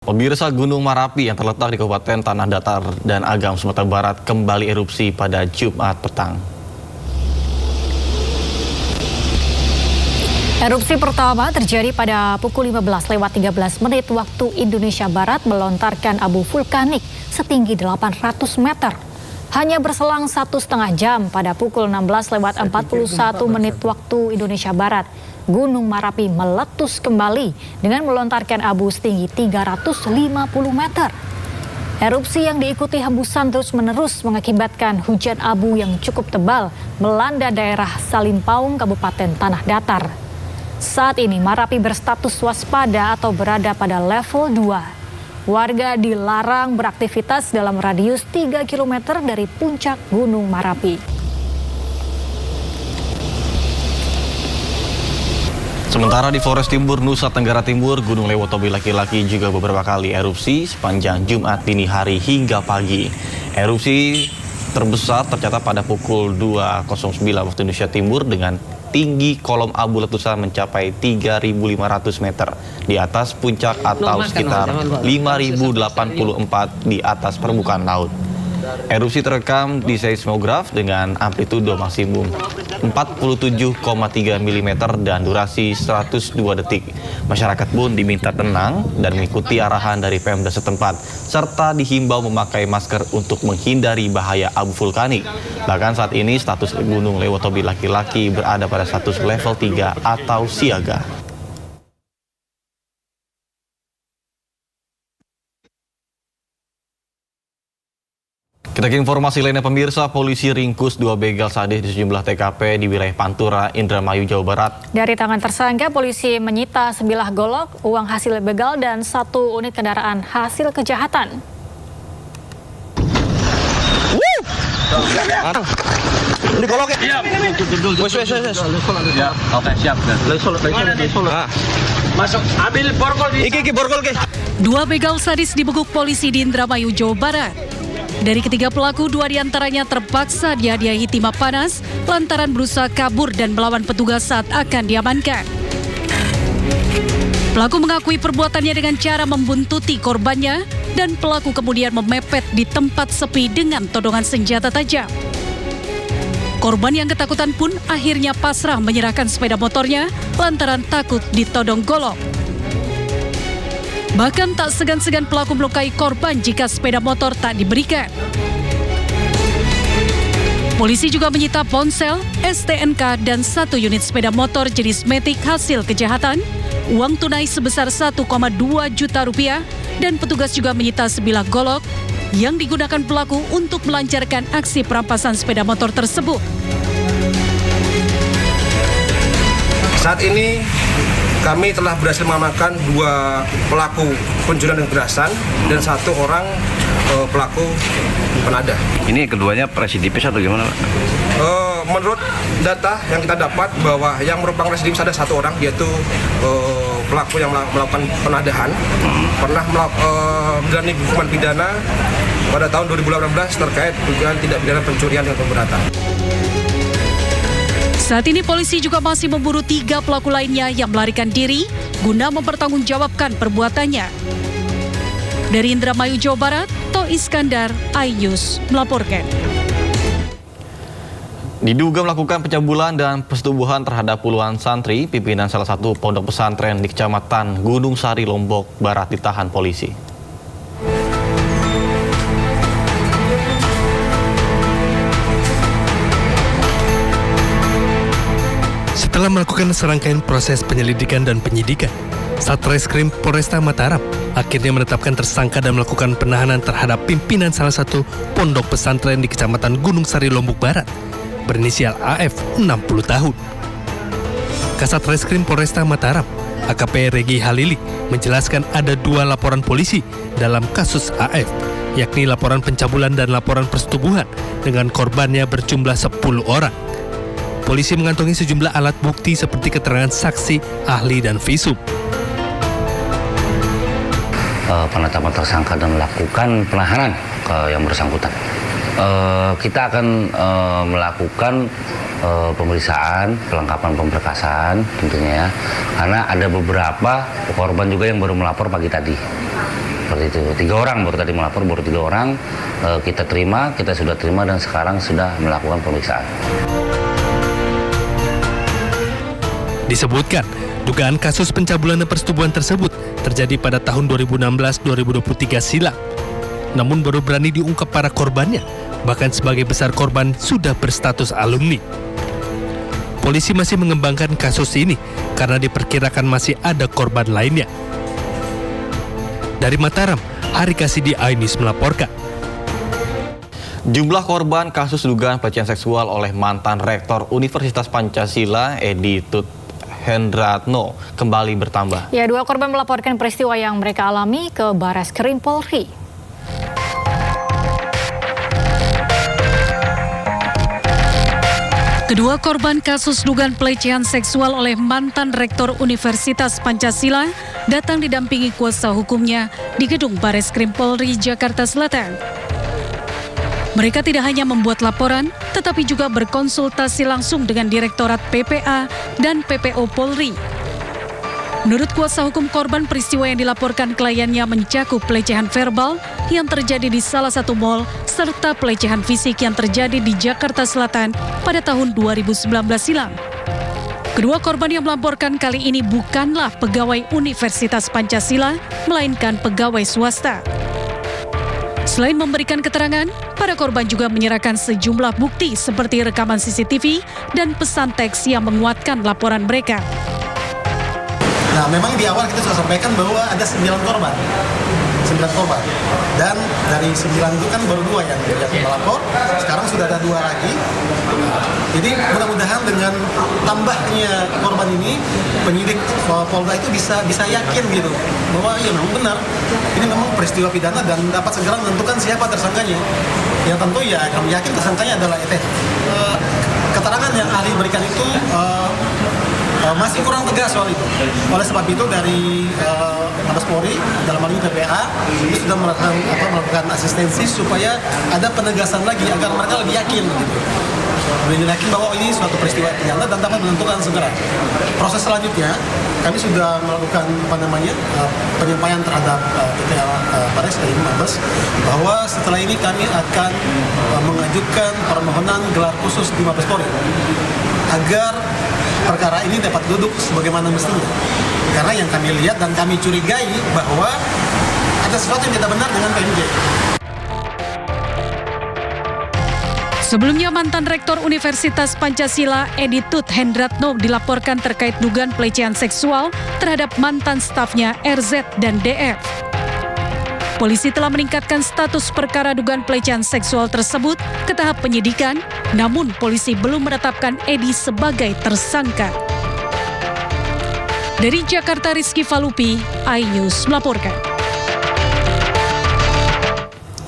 Pemirsa, Gunung Marapi yang terletak di Kabupaten Tanah Datar dan Agam, Sumatera Barat kembali erupsi pada Jumat petang. Erupsi pertama terjadi pada pukul 15:13 waktu Indonesia Barat, melontarkan abu vulkanik setinggi 800 meter. Hanya berselang 1,5 jam pada pukul 16:41 waktu Indonesia Barat, Gunung Marapi meletus kembali dengan melontarkan abu setinggi 350 meter. Erupsi yang diikuti hembusan terus-menerus mengakibatkan hujan abu yang cukup tebal melanda daerah Salimpaung, Kabupaten Tanah Datar. Saat ini Marapi berstatus waspada atau berada pada level 2. Warga dilarang beraktivitas dalam radius 3 km dari puncak Gunung Marapi. Sementara di Flores Timur, Nusa Tenggara Timur, Gunung Lewotobi laki-laki juga beberapa kali erupsi sepanjang Jumat dini hari hingga pagi. Erupsi terbesar tercatat pada pukul 2.09 waktu Indonesia Timur dengan tinggi kolom abu letusan mencapai 3.500 meter di atas puncak atau sekitar 5.084 di atas permukaan laut. Erupsi terekam di seismograf dengan amplitudo maksimum 47,3 mm dan durasi 102 detik. Masyarakat pun diminta tenang dan mengikuti arahan dari Pemda setempat, serta dihimbau memakai masker untuk menghindari bahaya abu vulkanik. Bahkan saat ini status Gunung Lewotobi laki-laki berada pada status level 3 atau siaga. Kita ke informasi lainnya, pemirsa. Polisi ringkus 2 begal sadis di sejumlah TKP di wilayah Pantura, Indramayu, Jawa Barat. Dari tangan tersangka, polisi menyita sebilah golok, uang hasil begal, dan 1 unit kendaraan hasil kejahatan. Ini goloknya. Siap. Oke, siap. Masuk, ambil borgol. Iki borgol ke. 2 begal sadis dibekuk polisi di Indramayu, Jawa Barat. Dari ketiga pelaku, 2 diantaranya terpaksa dihadiahi timah panas lantaran berusaha kabur dan melawan petugas saat akan diamankan. Pelaku mengakui perbuatannya dengan cara membuntuti korbannya dan pelaku kemudian memepet di tempat sepi dengan todongan senjata tajam. Korban yang ketakutan pun akhirnya pasrah menyerahkan sepeda motornya lantaran takut ditodong golok. Bahkan tak segan-segan pelaku melukai korban jika sepeda motor tak diberikan. Polisi juga menyita ponsel, STNK, dan 1 unit sepeda motor jenis Matic hasil kejahatan, uang tunai sebesar 1,2 juta rupiah, dan petugas juga menyita sebilah golok yang digunakan pelaku untuk melancarkan aksi perampasan sepeda motor tersebut. Saat ini kami telah berhasil mengamankan 2 pelaku pencurian dan kekerasan dan 1 orang pelaku penadah. Ini keduanya residivis atau gimana, Pak? Menurut data yang kita dapat bahwa yang merupakan residivis ada 1 orang, yaitu pelaku yang melakukan penadahan, pernah menjalani hukuman pidana pada tahun 2018 terkait dugaan tindak pidana pencurian dan pemberatan. Saat ini polisi juga masih memburu 3 pelaku lainnya yang melarikan diri guna mempertanggungjawabkan perbuatannya. Dari Indramayu, Jawa Barat, To Iskandar, iNews melaporkan. Diduga melakukan pencabulan dan persetubuhan terhadap puluhan santri, pimpinan salah satu pondok pesantren di Kecamatan Gunung Sari, Lombok Barat ditahan polisi. Setelah melakukan serangkaian proses penyelidikan dan penyidikan, Satreskrim Polresta Mataram akhirnya menetapkan tersangka dan melakukan penahanan terhadap pimpinan salah satu pondok pesantren di Kecamatan Gunung Sari, Lombok Barat, berinisial AF, 60 tahun. Kasat Reskrim Polresta Mataram, AKP Regi Halili, menjelaskan ada 2 laporan polisi dalam kasus AF, yakni laporan pencabulan dan laporan persetubuhan dengan korbannya berjumlah 10 orang. Polisi mengantongi sejumlah alat bukti seperti keterangan saksi, ahli, dan visum. Penetapan tersangka dan melakukan penahanan ke yang bersangkutan. Kita akan melakukan pemeriksaan, pelengkapan pemberkasan tentunya ya, karena ada beberapa korban juga yang baru melapor pagi tadi. seperti itu. 3 orang baru tadi melapor, baru 3 orang kita sudah terima dan sekarang sudah melakukan pemeriksaan. Disebutkan, dugaan kasus pencabulan dan persetubuhan tersebut terjadi pada tahun 2016-2023 silam. Namun baru berani diungkap para korbannya, bahkan sebagai besar korban sudah berstatus alumni. Polisi masih mengembangkan kasus ini karena diperkirakan masih ada korban lainnya. Dari Mataram, Hari Kasidi, iNews melaporkan. Jumlah korban kasus dugaan pelecehan seksual oleh mantan Rektor Universitas Pancasila, Edi Tut Hendratno, kembali bertambah. Ya, 2 korban melaporkan peristiwa yang mereka alami ke Bareskrim Polri. Kedua korban kasus dugaan pelecehan seksual oleh mantan Rektor Universitas Pancasila datang didampingi kuasa hukumnya di gedung Bareskrim Polri, Jakarta Selatan. Mereka tidak hanya membuat laporan, tetapi juga berkonsultasi langsung dengan Direktorat PPA dan PPO Polri. Menurut kuasa hukum korban, peristiwa yang dilaporkan kliennya mencakup pelecehan verbal yang terjadi di salah satu mal serta pelecehan fisik yang terjadi di Jakarta Selatan pada tahun 2019 silam. Kedua korban yang melaporkan kali ini bukanlah pegawai Universitas Pancasila, melainkan pegawai swasta. Selain memberikan keterangan, para korban juga menyerahkan sejumlah bukti seperti rekaman CCTV dan pesan teks yang menguatkan laporan mereka. Nah, memang di awal kita sudah sampaikan bahwa ada 9 korban. Dan dari 9 itu kan baru 2 yang melapor, sekarang sudah ada 2 lagi. Jadi mudah-mudahan dengan tambahnya korban ini, penyidik Polda itu bisa yakin gitu bahwa ya memang benar ini memang peristiwa pidana dan dapat segera menentukan siapa tersangkanya. Yang tentu ya kami yakin tersangkanya adalah ET. Keterangan yang ahli berikan itu masih kurang tegas soal itu. Oleh sebab itu dari Mabes Polri dalam hal ini PPA itu sudah melakukan asistensi supaya ada penegasan lagi agar mereka lebih yakin gitu. Lebih yakin bahwa ini suatu peristiwa pidana dan dapat menentukan segera. Proses selanjutnya kami sudah melakukan penyampaian terhadap PPA Pares dari Mabes bahwa setelah ini kami akan mengajukan permohonan gelar khusus di Mabes Polri agar perkara ini dapat duduk sebagaimana mestinya. Karena yang kami lihat dan kami curigai bahwa ada sesuatu yang tidak benar dengan PMJ. Sebelumnya, mantan Rektor Universitas Pancasila, Edi Tut Hendratno, dilaporkan terkait dugaan pelecehan seksual terhadap mantan stafnya RZ dan DF. Polisi telah meningkatkan status perkara dugaan pelecehan seksual tersebut ke tahap penyidikan, namun polisi belum menetapkan Edi sebagai tersangka. Dari Jakarta, Rizky Falupi, iNews melaporkan.